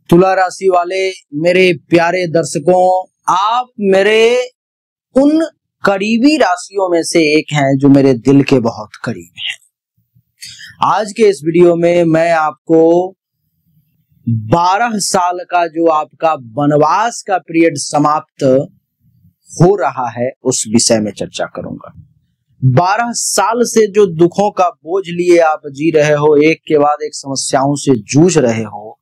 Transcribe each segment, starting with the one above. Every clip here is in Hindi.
तुला राशि वाले मेरे प्यारे दर्शकों, आप मेरे उन करीबी राशियों में से एक हैं जो मेरे दिल के बहुत करीब हैं। आज के इस वीडियो में मैं आपको 12 साल का जो आपका वनवास का पीरियड समाप्त हो रहा है उस विषय में चर्चा करूंगा। 12 साल से जो दुखों का बोझ लिए आप जी रहे हो, एक के बाद एक समस्याओं से जूझ रहे हो,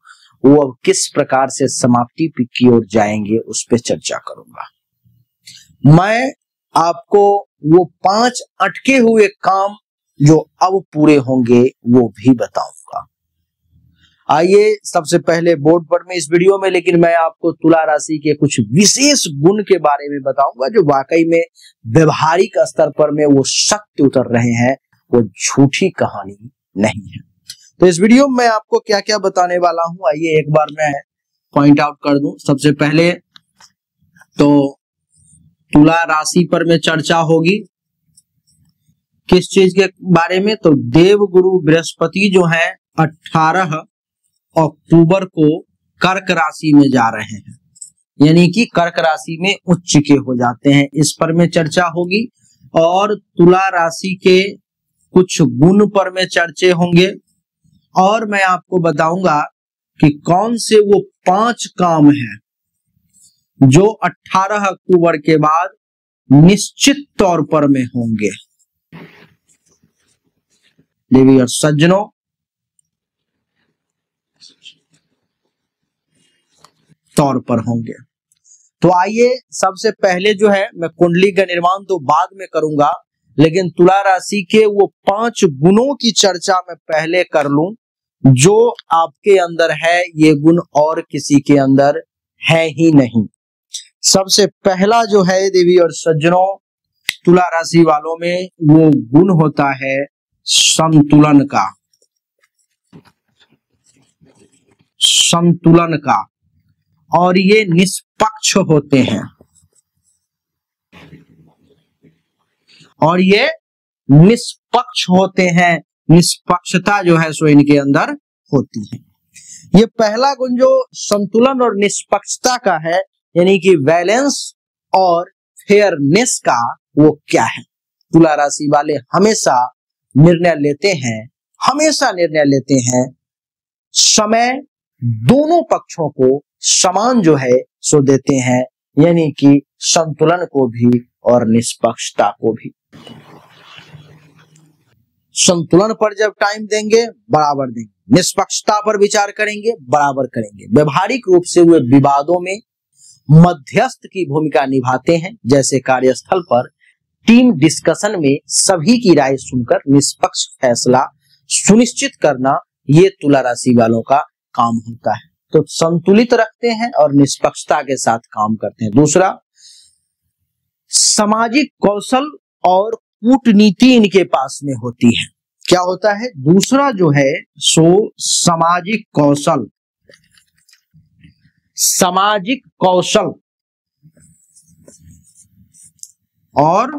वो अब किस प्रकार से समाप्ति की ओर जाएंगे उस पर चर्चा करूंगा। मैं आपको वो 5 अटके हुए काम जो अब पूरे होंगे वो भी बताऊंगा। आइए सबसे पहले बोर्ड पर में इस वीडियो में, लेकिन मैं आपको तुला राशि के कुछ विशेष गुण के बारे में बताऊंगा जो वाकई में व्यवहारिक स्तर पर में वो सत्य उतर रहे हैं, वो झूठी कहानी नहीं है। तो इस वीडियो में मैं आपको क्या क्या बताने वाला हूं, आइए एक बार मैं पॉइंट आउट कर दूं। सबसे पहले तो तुला राशि पर में चर्चा होगी किस चीज के बारे में, तो देवगुरु बृहस्पति जो है 18 अक्टूबर को कर्क राशि में जा रहे हैं, यानी कि कर्क राशि में उच्च के हो जाते हैं, इस पर में चर्चा होगी। और तुला राशि के कुछ गुण पर में चर्चे होंगे, और मैं आपको बताऊंगा कि कौन से वो 5 काम हैं जो 18 अक्टूबर के बाद निश्चित तौर पर में होंगे। देवी और सज्जनों, तौर पर होंगे। तो आइए सबसे पहले जो है, मैं कुंडली का निर्माण तो बाद में करूंगा, लेकिन तुला राशि के वो 5 गुणों की चर्चा मैं पहले कर लूं जो आपके अंदर है, ये गुण और किसी के अंदर है ही नहीं। सबसे पहला जो है देवी और सज्जनों, तुला राशि वालों में वो गुण होता है संतुलन का। संतुलन का, और ये निष्पक्ष होते हैं, और ये निष्पक्ष होते हैं। निष्पक्षता जो है सो इनके अंदर होती है। ये पहला गुण जो संतुलन और निष्पक्षता का है, यानी कि बैलेंस और फेयरनेस का, वो क्या है? तुला राशि वाले हमेशा निर्णय लेते हैं, हमेशा निर्णय लेते हैं, समय दोनों पक्षों को समान जो है सो देते हैं, यानी कि संतुलन को भी और निष्पक्षता को भी। संतुलन पर जब टाइम देंगे बराबर देंगे, निष्पक्षता पर विचार करेंगे बराबर करेंगे। व्यवहारिक रूप से वे विवादों में मध्यस्थ की भूमिका निभाते हैं, जैसे कार्यस्थल पर टीम डिस्कशन में सभी की राय सुनकर निष्पक्ष फैसला सुनिश्चित करना, ये तुला राशि वालों का काम होता है। तो संतुलित रखते हैं और निष्पक्षता के साथ काम करते हैं। दूसरा, सामाजिक कौशल और कूटनीति इनके पास में होती है। क्या होता है? दूसरा जो है सो सामाजिक कौशल, सामाजिक कौशल और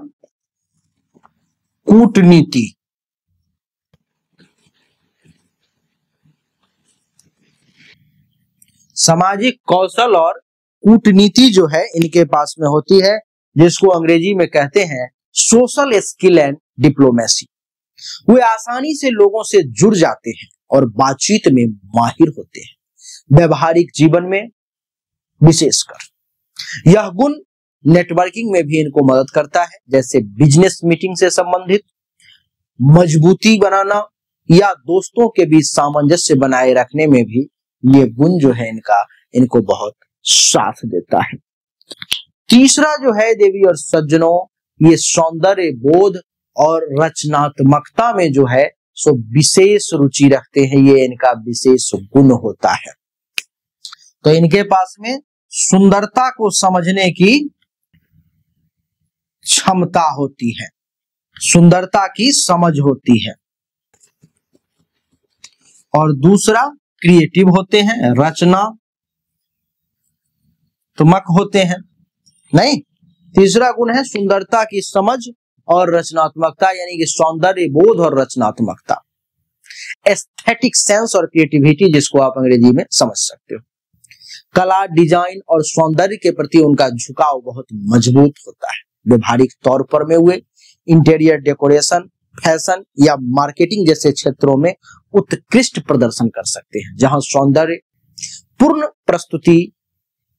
कूटनीति। सामाजिक कौशल और कूटनीति जो है इनके पास में होती है, जिसको अंग्रेजी में कहते हैं सोशल स्किल एंड डिप्लोमेसी। वे आसानी से लोगों से जुड़ जाते हैं और बातचीत में माहिर होते हैं, व्यवहारिक जीवन में विशेषकर। यह गुण नेटवर्किंग में भी इनको मदद करता है, जैसे बिजनेस मीटिंग से संबंधित मजबूती बनाना या दोस्तों के बीच सामंजस्य बनाए रखने में भी ये गुण जो है इनको बहुत साथ देता है। तीसरा जो है देवी और सज्जनों, ये सौंदर्य बोध और रचनात्मकता में जो है सो विशेष रुचि रखते हैं, ये इनका विशेष गुण होता है। तो इनके पास में सुंदरता को समझने की क्षमता होती है, सुंदरता की समझ होती है। और दूसरा, क्रिएटिव होते हैं, रचनात्मक होते हैं। नहीं, तीसरा गुण है सुंदरता की समझ और रचनात्मकता, यानी कि सौंदर्य बोध और रचनात्मकता, एस्थेटिक सेंस और क्रिएटिविटी, जिसको आप अंग्रेजी में समझ सकते हो। कला, डिजाइन और सौंदर्य के प्रति उनका झुकाव बहुत मजबूत होता है। व्यवहारिक तौर पर में हुए इंटीरियर डेकोरेशन, फैशन या मार्केटिंग जैसे क्षेत्रों में उत्कृष्ट प्रदर्शन कर सकते हैं। जहां सौंदर्य पूर्ण प्रस्तुति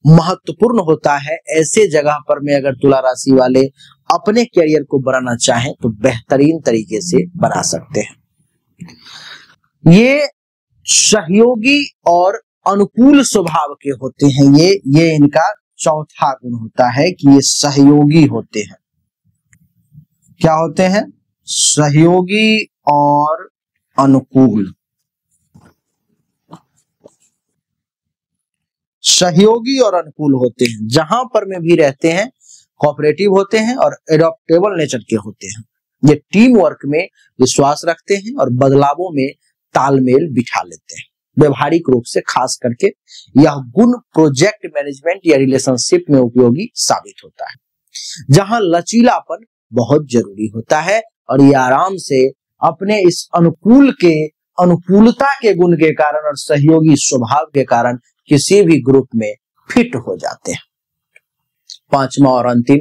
महत्वपूर्ण होता है, ऐसे जगह पर में अगर तुला राशि वाले अपने करियर को बनाना चाहें तो बेहतरीन तरीके से बना सकते हैं। ये सहयोगी और अनुकूल स्वभाव के होते हैं। ये इनका चौथा गुण होता है कि ये सहयोगी होते हैं। क्या होते हैं? सहयोगी और अनुकूल। सहयोगी और अनुकूल होते हैं, जहां पर में भी रहते हैं कोऑपरेटिव होते हैं और एडॉप्टेबल नेचर के होते हैं। ये टीम वर्क में विश्वास रखते हैं और बदलावों में तालमेल बिठा लेते हैं। व्यवहारिक रूप से खास करके यह गुण प्रोजेक्ट मैनेजमेंट या रिलेशनशिप में उपयोगी साबित होता है, जहां लचीलापन बहुत जरूरी होता है और ये आराम से अपने इस अनुकूलता के गुण के कारण और सहयोगी स्वभाव के कारण किसी भी ग्रुप में फिट हो जाते हैं। पांचवा और अंतिम,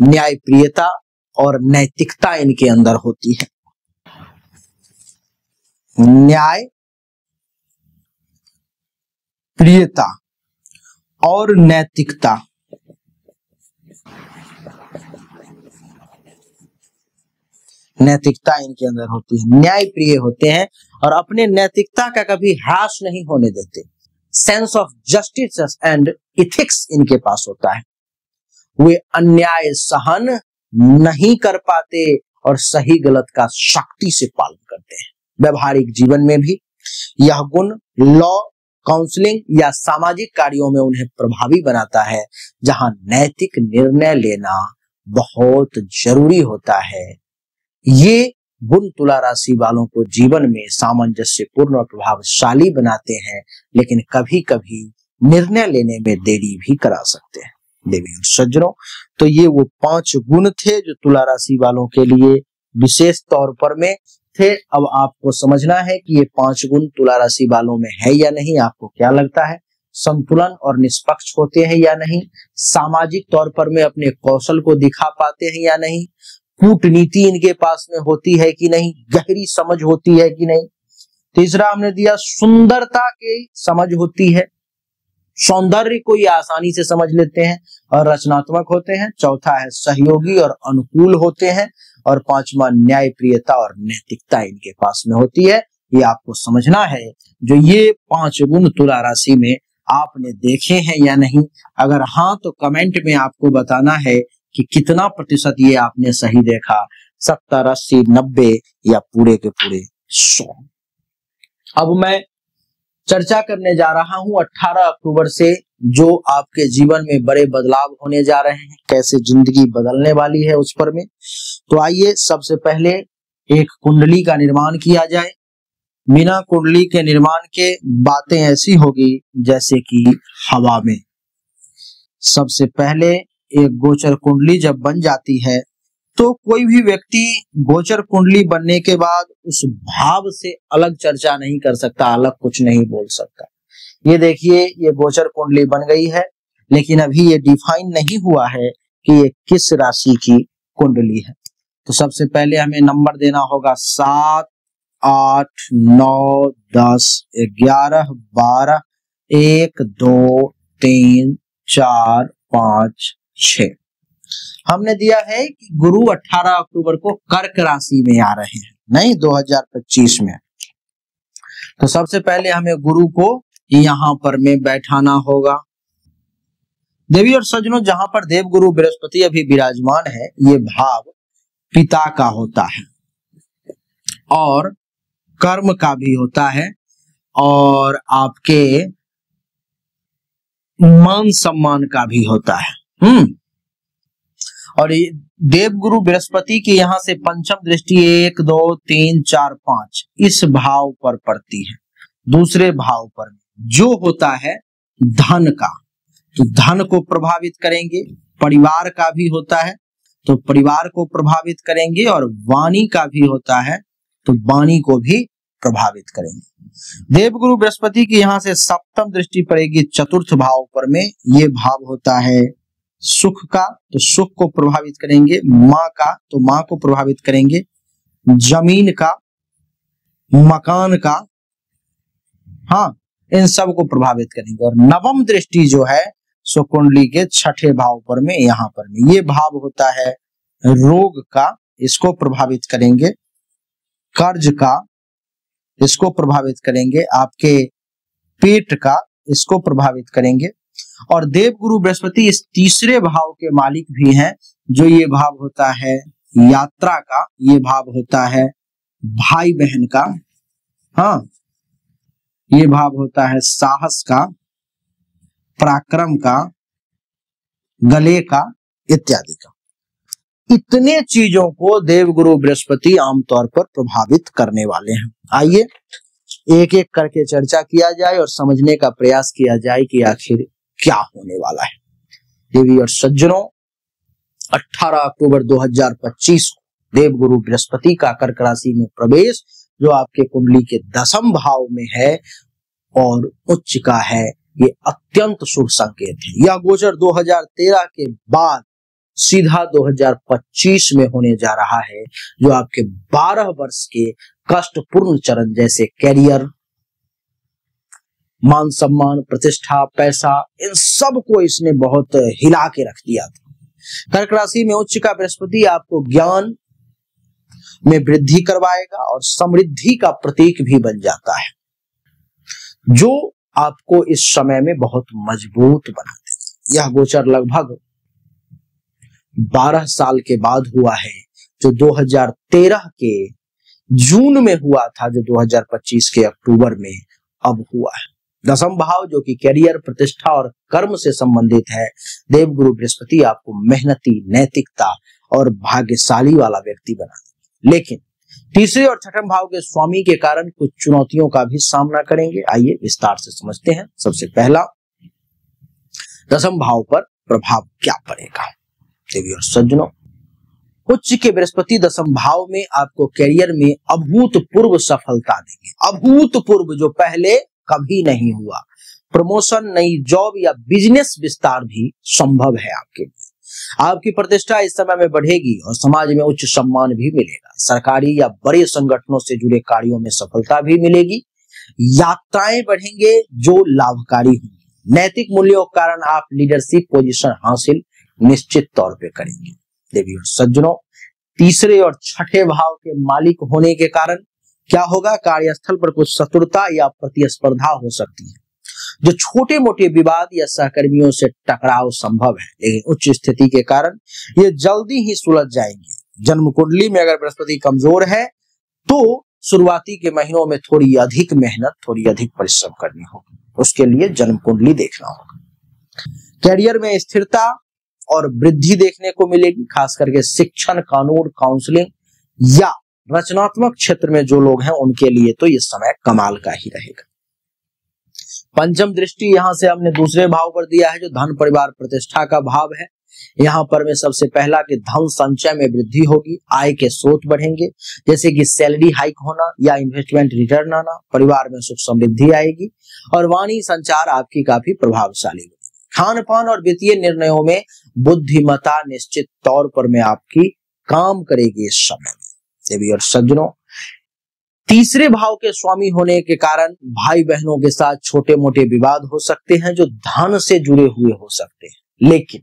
न्यायप्रियता और नैतिकता इनके अंदर होती है। न्याय प्रियता और नैतिकता। नैतिकता इनके अंदर होती है। न्याय प्रिय होते हैं और अपने नैतिकता का कभी ह्रास नहीं होने देते। Sense of justice and ethics इनके पास होता है। वे अन्याय सहन नहीं कर पाते और सही गलत का सख्ती से पालन करते हैं। व्यवहारिक जीवन में भी यह गुण लॉ, काउंसलिंग या सामाजिक कार्यों में उन्हें प्रभावी बनाता है, जहां नैतिक निर्णय लेना बहुत जरूरी होता है। ये गुण तुला राशि वालों को जीवन में सामंजस्यपूर्ण और प्रभावशाली बनाते हैं, लेकिन कभी कभी निर्णय लेने में देरी भी करा सकते हैं। देवी और सज्जनों, तो ये वो 5 गुण थे जो तुला राशि वालों के लिए विशेष तौर पर में थे। अब आपको समझना है कि ये 5 गुण तुला राशि वालों में है या नहीं। आपको क्या लगता है? संतुलन और निष्पक्ष होते हैं या नहीं? सामाजिक तौर पर में अपने कौशल को दिखा पाते हैं या नहीं? कूटनीति इनके पास में होती है कि नहीं? गहरी समझ होती है कि नहीं? तीसरा हमने दिया सुंदरता की समझ होती है, सौंदर्य को ये आसानी से समझ लेते हैं और रचनात्मक होते हैं। चौथा है सहयोगी और अनुकूल होते हैं और पांचवा न्यायप्रियता और नैतिकता इनके पास में होती है। ये आपको समझना है। जो ये 5 गुण तुला राशि में आपने देखे हैं या नहीं? अगर हाँ तो कमेंट में आपको बताना है कि कितना प्रतिशत ये आपने सही देखा, 70, 80, 90 या पूरे के पूरे 100। अब मैं चर्चा करने जा रहा हूं 18 अक्टूबर से जो आपके जीवन में बड़े बदलाव होने जा रहे हैं, कैसे जिंदगी बदलने वाली है उस पर में। तो आइए सबसे पहले एक कुंडली का निर्माण किया जाए। बिना कुंडली के निर्माण के बातें ऐसी होगी जैसे कि हवा में। सबसे पहले एक गोचर कुंडली जब बन जाती है तो कोई भी व्यक्ति गोचर कुंडली बनने के बाद उस भाव से अलग चर्चा नहीं कर सकता, अलग कुछ नहीं बोल सकता। ये देखिए, ये गोचर कुंडली बन गई है, लेकिन अभी ये डिफाइन नहीं हुआ है कि ये किस राशि की कुंडली है। तो सबसे पहले हमें नंबर देना होगा 7, 8, 9, 10, 11, 12, 1, 2, 3, 4, 5, 6। हमने दिया है कि गुरु 18 अक्टूबर को कर्क राशि में आ रहे हैं, नहीं 2025 में। तो सबसे पहले हमें गुरु को यहां पर में बैठाना होगा। देवी और सज्जनों, जहां पर देव गुरु बृहस्पति अभी विराजमान है, ये भाव पिता का होता है और कर्म का भी होता है और आपके मान सम्मान का भी होता है। और देव गुरु बृहस्पति की यहाँ से पंचम दृष्टि 1, 2, 3, 4, 5 इस भाव पर पड़ती है। दूसरे भाव पर जो होता है धन का, तो धन को प्रभावित करेंगे। परिवार का भी होता है तो परिवार को प्रभावित करेंगे और वाणी का भी होता है तो वाणी को भी प्रभावित करेंगे। देवगुरु बृहस्पति की यहाँ से सप्तम दृष्टि पड़ेगी चतुर्थ भाव पर में। ये भाव होता है सुख का, तो सुख को प्रभावित करेंगे। माँ का, तो माँ को प्रभावित करेंगे। जमीन का, मकान का, हाँ, इन सब को प्रभावित करेंगे। और नवम दृष्टि जो है सो कुंडली के छठे भाव पर में, यहाँ पर में ये भाव होता है रोग का, इसको प्रभावित करेंगे। कर्ज का, इसको प्रभावित करेंगे। आपके पेट का, इसको प्रभावित करेंगे। और देवगुरु बृहस्पति इस तीसरे भाव के मालिक भी हैं, जो ये भाव होता है यात्रा का, ये भाव होता है भाई बहन का, हाँ, ये भाव होता है साहस का, पराक्रम का, गले का, इत्यादि का। इतने चीजों को देवगुरु बृहस्पति आमतौर पर प्रभावित करने वाले हैं। आइए एक एक करके चर्चा किया जाए और समझने का प्रयास किया जाए कि आखिर क्या होने वाला है। देवी और सज्जनों, 18 अक्टूबर 2025 को देवगुरु बृहस्पति का कर्क राशि में प्रवेश, जो आपके कुंडली के 10वें भाव में है और उच्च का है, ये अत्यंत शुभ संकेत है। यह गोचर 2013 के बाद सीधा 2025 में होने जा रहा है, जो आपके 12 वर्ष के कष्टपूर्ण चरण जैसे कैरियर, मान सम्मान, प्रतिष्ठा, पैसा, इन सब को इसने बहुत हिला के रख दिया था। कर्क राशि में उच्च का बृहस्पति आपको ज्ञान में वृद्धि करवाएगा और समृद्धि का प्रतीक भी बन जाता है, जो आपको इस समय में बहुत मजबूत बना देगा। यह गोचर लगभग 12 साल के बाद हुआ है, जो 2013 के जून में हुआ था, जो 2025 के अक्टूबर में अब हुआ है। 10वां भाव जो कि कैरियर, प्रतिष्ठा और कर्म से संबंधित है, देवगुरु बृहस्पति आपको मेहनती, नैतिकता और भाग्यशाली वाला व्यक्ति बना देगा। लेकिन तीसरे और छठे भाव के स्वामी के कारण कुछ चुनौतियों का भी सामना करेंगे। आइए विस्तार से समझते हैं। सबसे पहला, 10वें भाव पर प्रभाव क्या पड़ेगा। देवी और सज्जनों, उच्च के बृहस्पति 10वें भाव में आपको कैरियर में अभूतपूर्व सफलता देंगे। अभूतपूर्व, जो पहले कभी नहीं हुआ। प्रमोशन, नई जॉब या बिजनेस विस्तार भी संभव है आपके लिए। आपकी प्रतिष्ठा इस समय में बढ़ेगी और समाज में उच्च सम्मान भी मिलेगा। सरकारी या बड़े संगठनों से जुड़े कार्यों में सफलता भी मिलेगी। यात्राएं बढ़ेंगे जो लाभकारी होंगी। नैतिक मूल्यों के कारण आप लीडरशिप पोजीशन हासिल निश्चित तौर पे करेंगे। देवी और सज्जनों, तीसरे और छठे भाव के मालिक होने के कारण क्या होगा, कार्यस्थल पर कुछ शत्रुता या प्रतिस्पर्धा हो सकती है। जो छोटे मोटे विवाद या सहकर्मियों से टकराव संभव है, लेकिन उच्च स्थिति के कारण ये जल्दी ही सुलझ जाएंगे। जन्म कुंडली में अगर बृहस्पति कमजोर है तो शुरुआती के महीनों में थोड़ी अधिक मेहनत, थोड़ी अधिक परिश्रम करनी होगी। उसके लिए जन्म कुंडली देखना होगा। कैरियर में स्थिरता और वृद्धि देखने को मिलेगी, खास करके शिक्षण, कानून, काउंसलिंग या रचनात्मक क्षेत्र में जो लोग हैं उनके लिए तो ये समय कमाल का ही रहेगा। पंचम दृष्टि यहां से हमने दूसरे भाव पर दिया है, जो धन, परिवार, प्रतिष्ठा का भाव है। यहाँ पर में सबसे पहला कि धन संचय में वृद्धि होगी, आय के स्रोत बढ़ेंगे, जैसे कि सैलरी हाइक होना या इन्वेस्टमेंट रिटर्न आना। परिवार में सुख समृद्धि आएगी और वाणी संचार आपकी काफी प्रभावशाली होगी। खान पान और वित्तीय निर्णयों में बुद्धिमत्ता निश्चित तौर पर में आपकी काम करेगी इस समय में। देवी और सज्जनों, तीसरे भाव के स्वामी होने के कारण भाई बहनों के साथ छोटे मोटे विवाद हो सकते हैं, जो धन से जुड़े हुए हो सकते हैं, लेकिन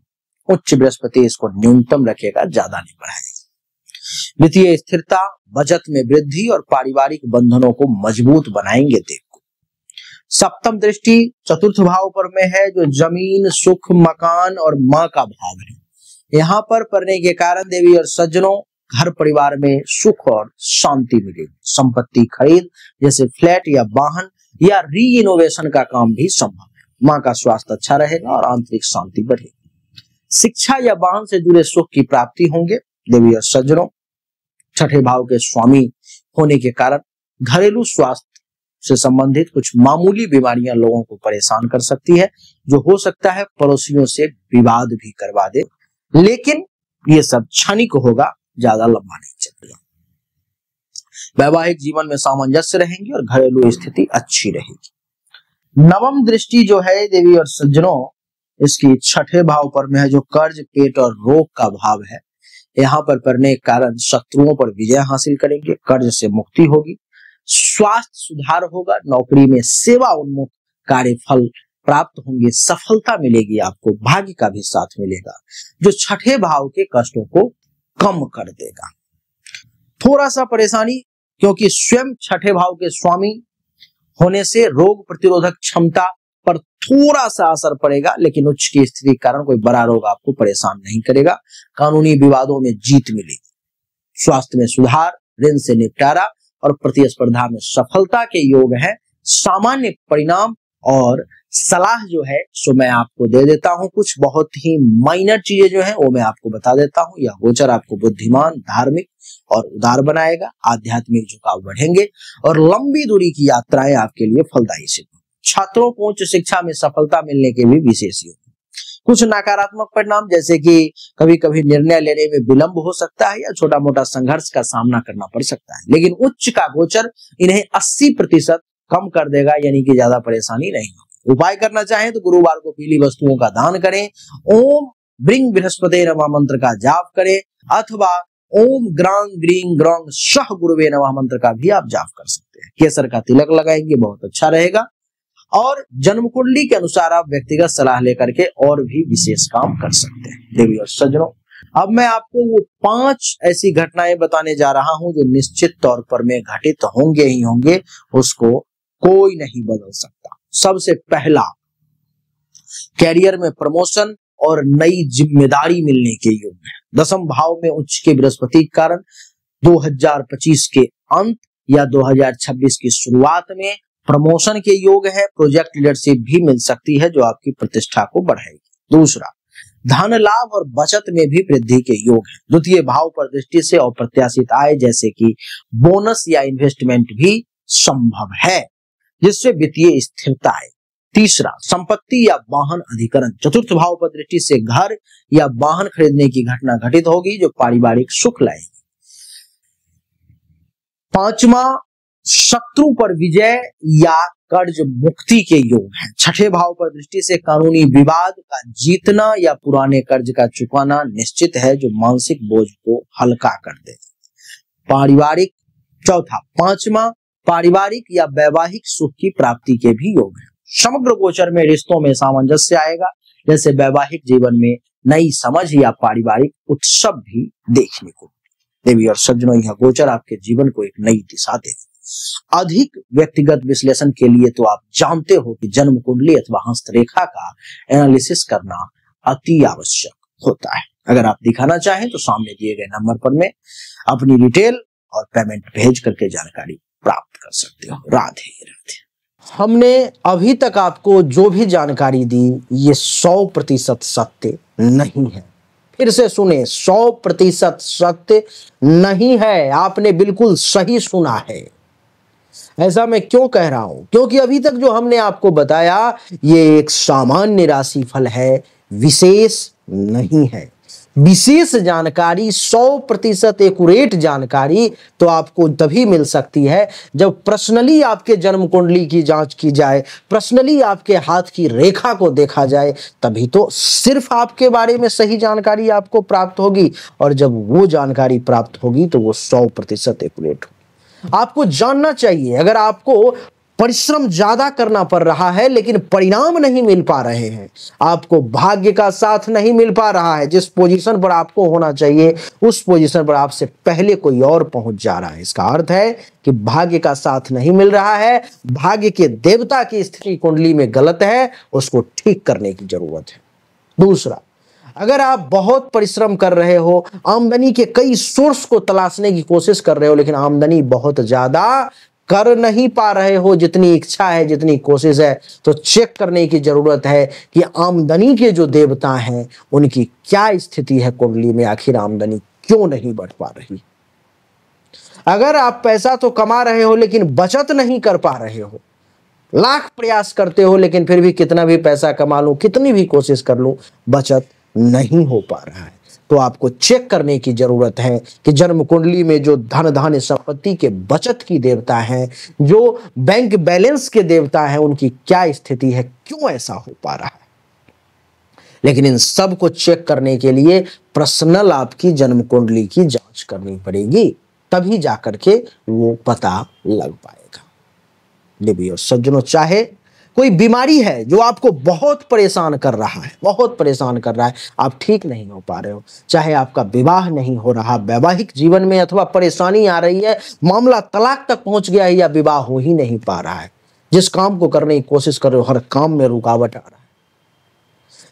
उच्च बृहस्पति इसको न्यूनतम रखेगा, ज्यादा नहीं बढ़ाएगा। वित्तीय स्थिरता, बचत में वृद्धि और पारिवारिक बंधनों को मजबूत बनाएंगे। देखो, सप्तम दृष्टि चतुर्थ भाव पर में है, जो जमीन, सुख, मकान और मां का भाव है। यहाँ पर पढ़ने के कारण देवी और सज्जनों, घर परिवार में सुख और शांति मिलेगी। संपत्ति खरीद जैसे फ्लैट या वाहन या री इनोवेशन का काम भी संभव है। मां का स्वास्थ्य अच्छा रहेगा और आंतरिक शांति बढ़ेगी। शिक्षा या वाहन से जुड़े सुख की प्राप्ति होंगे। देवी और सज्जनों, छठे भाव के स्वामी होने के कारण घरेलू स्वास्थ्य से संबंधित कुछ मामूली बीमारियां लोगों को परेशान कर सकती है, जो हो सकता है पड़ोसियों से विवाद भी करवा दे, लेकिन ये सब क्षणिक होगा, ज्यादा लंबा नहीं चलेगा। वैवाहिक जीवन में सामंजस्य रहेंगे और घरेलू स्थिति अच्छी रहेगी। नवम दृष्टि जो है देवी और सज्जनों, इसकी छठे भाव पर में है, जो कर्ज, पेट और रोग का भाव है। यहाँ पर पड़ने के कारण शत्रुओं पर विजय हासिल करेंगे, कर्ज से मुक्ति होगी, स्वास्थ्य सुधार होगा, नौकरी में सेवा उन्मुख कार्य फल प्राप्त होंगे, सफलता मिलेगी, आपको भाग्य का भी साथ मिलेगा, जो छठे भाव के कष्टों को कम कर देगा। थोड़ा सा परेशानी, क्योंकि स्वयं छठे भाव के स्वामी होने से रोग प्रतिरोधक क्षमता पर थोड़ा सा असर पड़ेगा, लेकिन उच्च की स्थिति के कारण कोई बड़ा रोग आपको परेशान नहीं करेगा। कानूनी विवादों में जीत मिलेगी, स्वास्थ्य में सुधार, ऋण से निपटारा और प्रतिस्पर्धा में सफलता के योग हैं। सामान्य परिणाम और सलाह जो है सो मैं आपको दे देता हूं। कुछ बहुत ही माइनर चीजें जो है वो मैं आपको बता देता हूं। यह गोचर आपको बुद्धिमान, धार्मिक और उदार बनाएगा, आध्यात्मिक झुकाव बढ़ेंगे और लंबी दूरी की यात्राएं आपके लिए फलदायी सिद्ध होंगी। छात्रों को उच्च शिक्षा में सफलता मिलने के भी विशेष योग। कुछ नकारात्मक परिणाम, जैसे कि कभी कभी निर्णय लेने में विलंब हो सकता है या छोटा मोटा संघर्ष का सामना करना पड़ सकता है, लेकिन उच्च का गोचर इन्हें 80% कम कर देगा, यानी कि ज्यादा परेशानी नहीं होगी। उपाय करना चाहें तो गुरुवार को पीली वस्तुओं का दान करें, ओम ब्रिंग बृहस्पति नमः मंत्र का जाप करें, अथवा ओम ग्रांग ग्रीं ग्रौंग शह गुरुवे नमः मंत्र का भी आप जाप कर सकते हैं। केसर का तिलक लगाएंगे, बहुत अच्छा रहेगा। और जन्म कुंडली के अनुसार आप व्यक्तिगत सलाह लेकर के और भी विशेष काम कर सकते हैं। देवी और सज्जनों, अब मैं आपको वो 5 ऐसी घटनाएं बताने जा रहा हूं जो निश्चित तौर पर में घटित होंगे ही होंगे, उसको कोई नहीं बदल सकता। सबसे पहला, कैरियर में प्रमोशन और नई जिम्मेदारी मिलने के योग है। 10वें भाव में उच्च के बृहस्पति के कारण 2025 के अंत या 2026 की शुरुआत में प्रमोशन के योग है। प्रोजेक्ट लीडरशिप भी मिल सकती है जो आपकी प्रतिष्ठा को बढ़ाएगी। दूसरा, धन लाभ और बचत में भी वृद्धि के योग है। द्वितीय भाव पर दृष्टि से अप्रत्याशित आय जैसे कि बोनस या इन्वेस्टमेंट भी संभव है, जिससे वित्तीय स्थिरता है। तीसरा, संपत्ति या वाहन अधिकरण। चतुर्थ भाव पर दृष्टि से घर या वाहन खरीदने की घटना घटित होगी जो पारिवारिक सुख लाएगी। पांचवा, शत्रु पर विजय या कर्ज मुक्ति के योग है। छठे भाव पर दृष्टि से कानूनी विवाद का जीतना या पुराने कर्ज का चुकाना निश्चित है, जो मानसिक बोझ को हल्का कर दे। पारिवारिक, चौथा, पांचवा, पारिवारिक या वैवाहिक सुख की प्राप्ति के भी योग है। समग्र गोचर में रिश्तों में सामंजस्य आएगा, जैसे वैवाहिक जीवन में नई समझ या पारिवारिक उत्सव भी देखने को। देवी और सज्जनों, यह गोचर आपके जीवन को एक नई दिशा देगा। अधिक व्यक्तिगत विश्लेषण के लिए तो आप जानते हो कि जन्म कुंडली अथवा हस्तरेखा का एनालिसिस करना अति आवश्यक होता है। अगर आप दिखाना चाहें तो सामने दिए गए नंबर पर में अपनी डिटेल और पेमेंट भेज करके जानकारी प्राप्त कर सकते हो। राधे राधे। हमने अभी तक आपको जो भी जानकारी दी ये 100% सत्य नहीं है। फिर से सुने, 100% सत्य नहीं है। आपने बिल्कुल सही सुना है। ऐसा मैं क्यों कह रहा हूं? क्योंकि अभी तक जो हमने आपको बताया ये एक सामान्य राशिफल है, विशेष नहीं है। विशेष जानकारी, 100% एक्यूरेट जानकारी तो आपको तभी मिल सकती है जब पर्सनली आपके जन्म कुंडली की जांच की जाए, पर्सनली आपके हाथ की रेखा को देखा जाए, तभी तो सिर्फ आपके बारे में सही जानकारी आपको प्राप्त होगी। और जब वो जानकारी प्राप्त होगी तो वो 100% एक्यूरेट होगी। आपको जानना चाहिए, अगर आपको परिश्रम ज्यादा करना पड़ रहा है लेकिन परिणाम नहीं मिल पा रहे हैं, आपको भाग्य का साथ नहीं मिल पा रहा है, जिस पोजीशन पर आपको होना चाहिए उस पोजीशन पर आपसे पहले कोई और पहुंच जा रहा है, इसका अर्थ है कि भाग्य का साथ नहीं मिल रहा है, भाग्य के देवता की स्थिति कुंडली में गलत है, उसको ठीक करने की जरूरत है। दूसरा, अगर आप बहुत परिश्रम कर रहे हो, आमदनी के कई सोर्स को तलाशने की कोशिश कर रहे हो, लेकिन आमदनी बहुत ज्यादा कर नहीं पा रहे हो जितनी इच्छा है, जितनी कोशिश है, तो चेक करने की जरूरत है कि आमदनी के जो देवता हैं उनकी क्या स्थिति है कुंडली में, आखिर आमदनी क्यों नहीं बढ़ पा रही। अगर आप पैसा तो कमा रहे हो लेकिन बचत नहीं कर पा रहे हो, लाख प्रयास करते हो लेकिन फिर भी कितना भी पैसा कमा लूं, कितनी भी कोशिश कर लूं, बचत नहीं हो पा रहा है, तो आपको चेक करने की जरूरत है कि जन्म कुंडली में जो धन धान्य संपत्ति के बचत की देवता है, जो बैंक बैलेंस के देवता है, उनकी क्या स्थिति है, क्यों ऐसा हो पा रहा है। लेकिन इन सब को चेक करने के लिए पर्सनल आपकी जन्म कुंडली की जांच करनी पड़ेगी, तभी जाकर के वो पता लग पाएगा। देवियों सज्जनों, चाहे कोई बीमारी है जो आपको बहुत परेशान कर रहा है, बहुत परेशान कर रहा है, आप ठीक नहीं हो पा रहे हो, चाहे आपका विवाह नहीं हो रहा, वैवाहिक जीवन में अथवा परेशानी आ रही है, मामला तलाक तक पहुंच गया है या विवाह हो ही नहीं पा रहा है, जिस काम को करने की कोशिश कर रहे हो हर काम में रुकावट आ रहा है,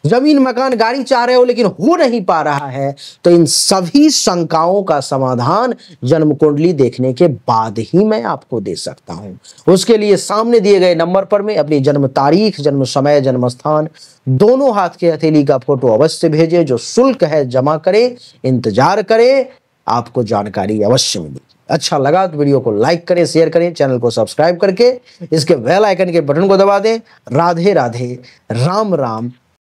जमीन मकान गाड़ी चाह रहे हो लेकिन हो नहीं पा रहा है, तो इन सभी शंकाओं का समाधान जन्म कुंडली देखने के बाद ही मैं आपको दे सकता हूं। उसके लिए सामने दिए गए नंबर पर में अपनी जन्म तारीख, जन्म समय, जन्म स्थान, दोनों हाथ के हथेली का फोटो अवश्य भेजें। जो शुल्क है जमा करें, इंतजार करें, आपको जानकारी अवश्य मिलेगी। अच्छा लगा तो वीडियो को लाइक करें, शेयर करें, चैनल को सब्सक्राइब करके इसके बेल आइकन के बटन को दबा दें। राधे राधे, राम राम।